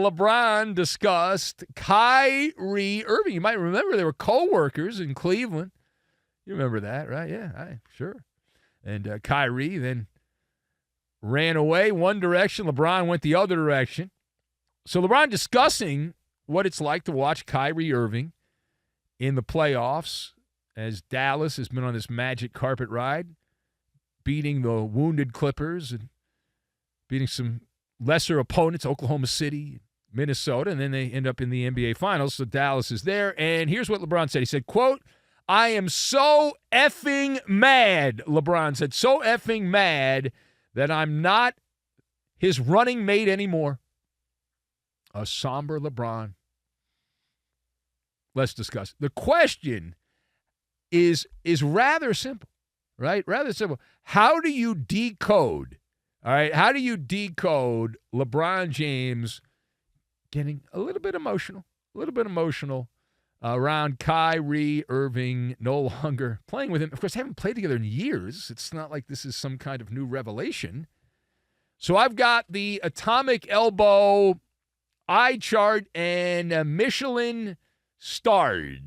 LeBron discussed Kyrie Irving. You might remember they were co-workers in Cleveland. You remember that, right? Yeah, sure. And Kyrie then ran away one direction. LeBron went the other direction. So LeBron discussing what it's like to watch Kyrie Irving in the playoffs as Dallas has been on this magic carpet ride, beating the wounded Clippers and beating some lesser opponents, Oklahoma City, Minnesota, and then they end up in the NBA Finals, so Dallas is there. And here's what LeBron said. He said, quote, "I am so effing mad," LeBron said, "so effing mad that I'm not his running mate anymore." A somber LeBron. Let's discuss. The question is rather simple, right? Rather simple. How do you decode, all right, how do you decode LeBron James getting a little bit emotional around Kyrie Irving no longer playing with him? Of course, they haven't played together in years. It's not like this is some kind of new revelation. So I've got the atomic elbow eye chart and Michelin starred.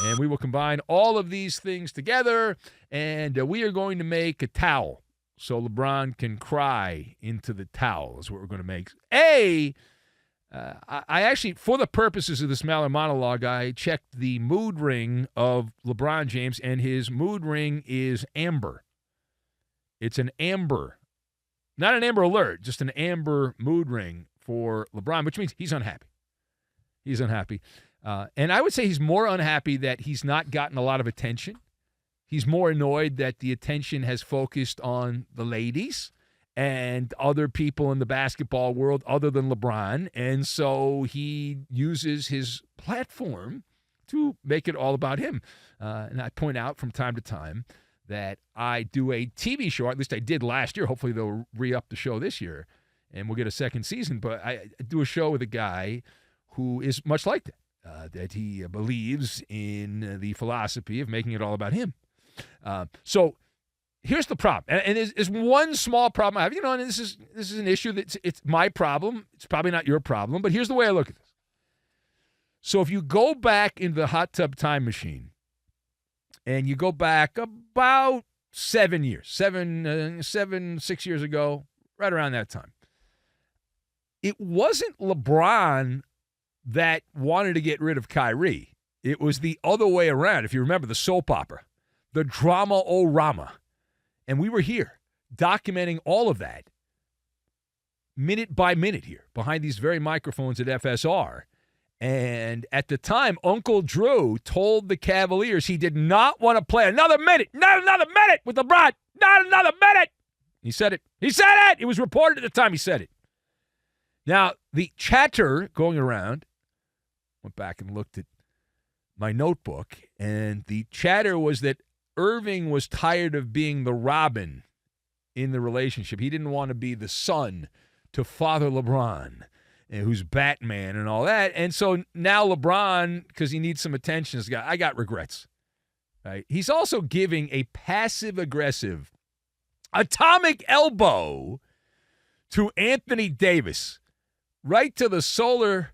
And we will combine all of these things together, and we are going to make a towel so LeBron can cry into the towel is what we're going to make. I actually, for the purposes of this MALLER monologue, I checked the mood ring of LeBron James, and his mood ring is amber. It's an amber. Not an Amber Alert, just an amber mood ring for LeBron, which means he's unhappy. He's unhappy. And I would say he's more unhappy that he's not gotten a lot of attention. He's more annoyed that the attention has focused on the ladies and other people in the basketball world other than LeBron. And so he uses his platform to make it all about him. And I point out from time to time that I do a TV show, at least I did last year. Hopefully they'll re-up the show this year and we'll get a second season. But I do a show with a guy who is much like that he believes in the philosophy of making it all about him. So here's the problem, and there's one small problem I have. And this is an issue it's my problem. It's probably not your problem, but here's the way I look at this. So if you go back into the hot tub time machine, and you go back about 7 years, 6 years ago, right around that time, it wasn't LeBron that wanted to get rid of Kyrie. It was the other way around. If you remember the soap opera, the drama-o-rama. And we were here documenting all of that minute by minute here behind these very microphones at FSR. And at the time, Uncle Drew told the Cavaliers he did not want to play another minute, not another minute with LeBron, not another minute. He said it. He said it. It was reported at the time he said it. Now, the chatter going around, went back and looked at my notebook, and the chatter was that Irving was tired of being the Robin in the relationship. He didn't want to be the son to Father LeBron, who's Batman and all that. And so now LeBron, because he needs some attention, I got regrets. Right? He's also giving a passive-aggressive atomic elbow to Anthony Davis, right to the solar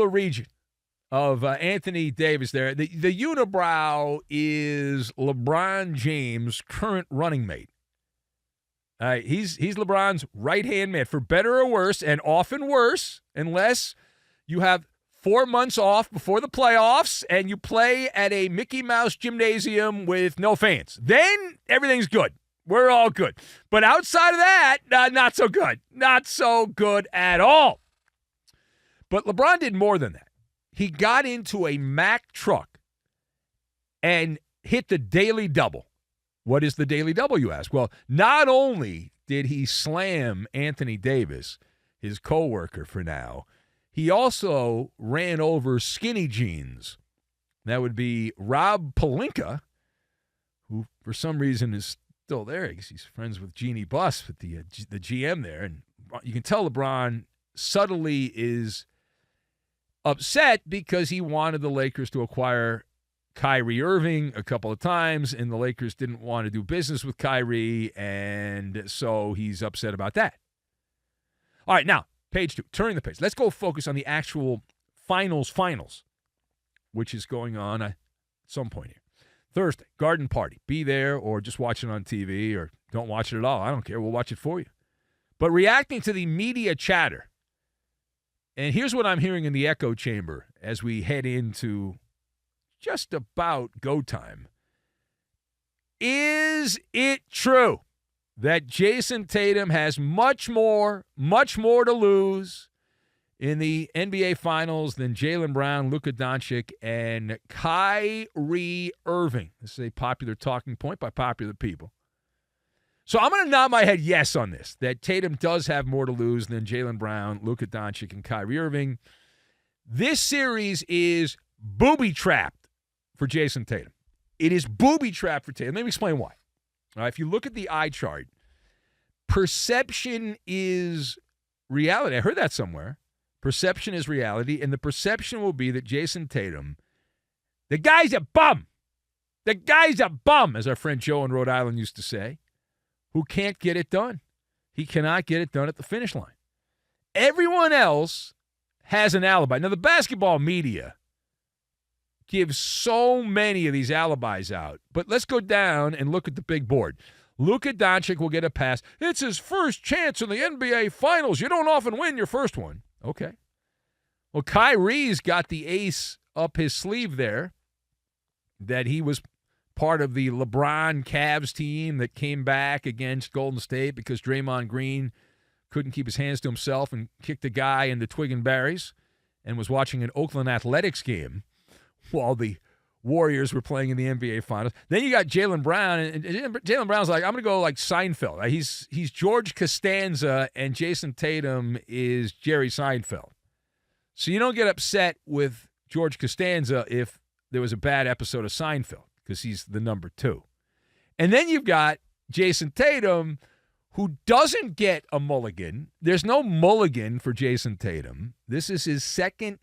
region of Anthony Davis there. The unibrow is LeBron James' current running mate. He's LeBron's right-hand man, for better or worse, and often worse, unless you have 4 months off before the playoffs and you play at a Mickey Mouse gymnasium with no fans. Then everything's good. We're all good. But outside of that, not so good. Not so good at all. But LeBron did more than that. He got into a Mack truck and hit the daily double. What is the daily double, you ask? Well, not only did he slam Anthony Davis, his coworker for now, he also ran over Skinny Jeans. That would be Rob Pelinka, who for some reason is still there because he's friends with Jeannie Buss, with the GM there. And you can tell LeBron subtly is upset because he wanted the Lakers to acquire Kyrie Irving a couple of times, and the Lakers didn't want to do business with Kyrie, and so he's upset about that. All right, now, Page 2, turning the page. Let's go focus on the actual finals, which is going on at some point here. Thursday, garden party. Be there or just watch it on TV or don't watch it at all. I don't care. We'll watch it for you. But reacting to the media chatter, and here's what I'm hearing in the echo chamber as we head into just about go time. Is it true that Jayson Tatum has much more to lose in the NBA Finals than Jaylen Brown, Luka Doncic, and Kyrie Irving? This is a popular talking point by popular people. So I'm going to nod my head yes on this, that Tatum does have more to lose than Jaylen Brown, Luka Doncic, and Kyrie Irving. This series is booby-trapped for Jayson Tatum. It is booby-trapped for Tatum. Let me explain why. All right, if you look at the eye chart, perception is reality. I heard that somewhere. Perception is reality, and the perception will be that Jayson Tatum, the guy's a bum. The guy's a bum, as our friend Joe in Rhode Island used to say, who can't get it done. He cannot get it done at the finish line. Everyone else has an alibi. Now, the basketball media gives so many of these alibis out, but let's go down and look at the big board. Luka Doncic will get a pass. It's his first chance in the NBA Finals. You don't often win your first one. Okay. Well, Kyrie's got the ace up his sleeve there that he was part of the LeBron Cavs team that came back against Golden State because Draymond Green couldn't keep his hands to himself and kicked a guy in the twig and berries and was watching an Oakland Athletics game while the Warriors were playing in the NBA Finals. Then you got Jaylen Brown, and Jaylen Brown's like, I'm going to go like Seinfeld. He's George Costanza, and Jayson Tatum is Jerry Seinfeld. So you don't get upset with George Costanza if there was a bad episode of Seinfeld, because he's the number 2. And then you've got Jayson Tatum, who doesn't get a mulligan. There's no mulligan for Jayson Tatum. This is his second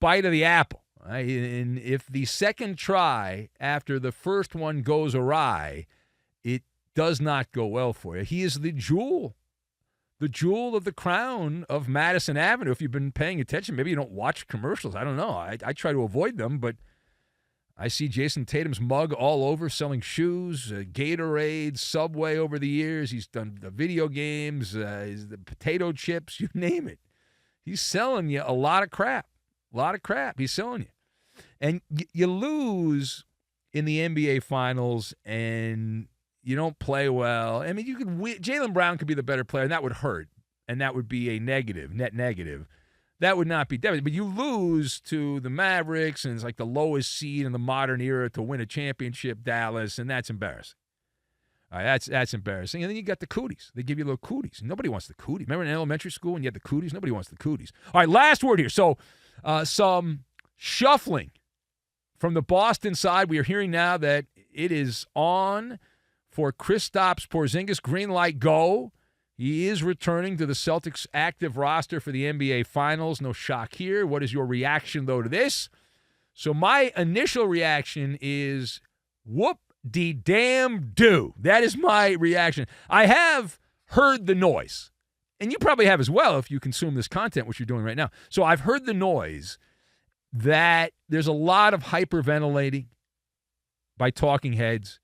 bite of the apple. Right? And if the second try after the first one goes awry, it does not go well for you. He is the jewel of the crown of Madison Avenue. If you've been paying attention, maybe you don't watch commercials. I don't know. I try to avoid them, but I see Jayson Tatum's mug all over selling shoes, Gatorade, Subway over the years. He's done the video games, the potato chips, you name it. He's selling you a lot of crap. A lot of crap he's selling you. And you lose in the NBA Finals and you don't play well. I mean, you could win. Jaylen Brown could be the better player, and that would hurt. And that would be a net negative. That would not be devastating. But you lose to the Mavericks, and it's like the lowest seed in the modern era to win a championship, Dallas, and that's embarrassing. All right, that's embarrassing. And then you got the cooties. They give you little cooties. Nobody wants the cooties. Remember in elementary school when you had the cooties? Nobody wants the cooties. All right, last word here. So some shuffling from the Boston side. We are hearing now that it is on for Kristaps Green light, go. He is returning to the Celtics' active roster for the NBA Finals. No shock here. What is your reaction, though, to this? So my initial reaction is whoop-de-damn-do. That is my reaction. I have heard the noise, and you probably have as well if you consume this content, which you're doing right now. So I've heard the noise that there's a lot of hyperventilating by talking heads.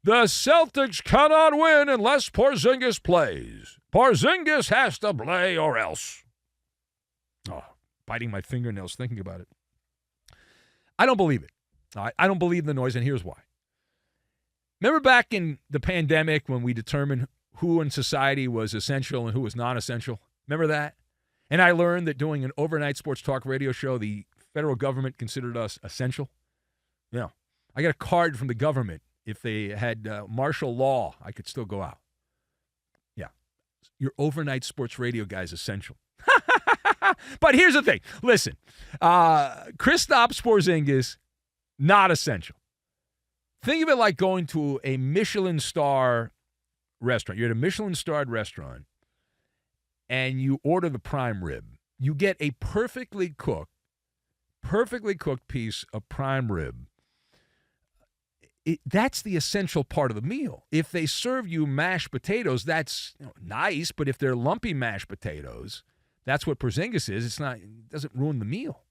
The Celtics cannot win unless Porzingis plays. Porzingis has to play or else. Oh, biting my fingernails thinking about it. I don't believe it. I don't believe the noise, and here's why. Remember back in the pandemic when we determined who in society was essential and who was non-essential? Remember that? And I learned that doing an overnight sports talk radio show, the federal government considered us essential. Yeah. I got a card from the government. If they had martial law, I could still go out. Yeah. Your overnight sports radio guy is essential. But here's the thing. Listen, Kristaps Porzingis, not essential. Think of it like going to a Michelin star restaurant. You're at a Michelin-starred restaurant, and you order the prime rib. You get a perfectly cooked piece of prime rib. That's the essential part of the meal. If they serve you mashed potatoes, that's nice, but if they're lumpy mashed potatoes, That's what Porzingis is. It doesn't ruin the meal.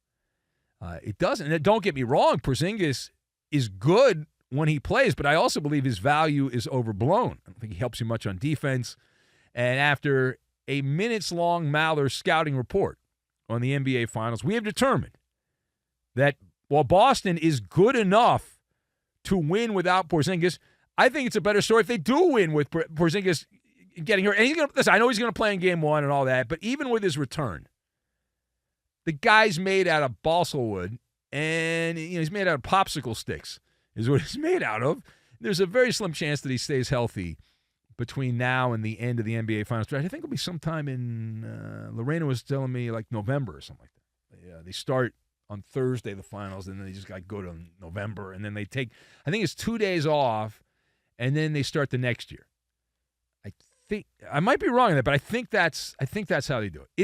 It doesn't. And don't get me wrong, Porzingis is good when he plays, but I also believe his value is overblown. I don't think he helps you much on defense. And after a minutes-long MALLER scouting report on the NBA Finals, we have determined that while Boston is good enough to win without Porzingis, I think it's a better story if they do win with Porzingis getting hurt. And listen, I know he's going to play in Game 1 and all that, but even with his return, the guy's made out of balsa wood, and he's made out of popsicle sticks is what he's made out of. There's a very slim chance that he stays healthy between now and the end of the NBA Finals. I think it'll be sometime in, Lorena was telling me, like November or something like that. They start on Thursday, the finals, and then they just go to November, and then they take, I think it's 2 days off, and then they start the next year. I might be wrong on that, but I think that's how they do it.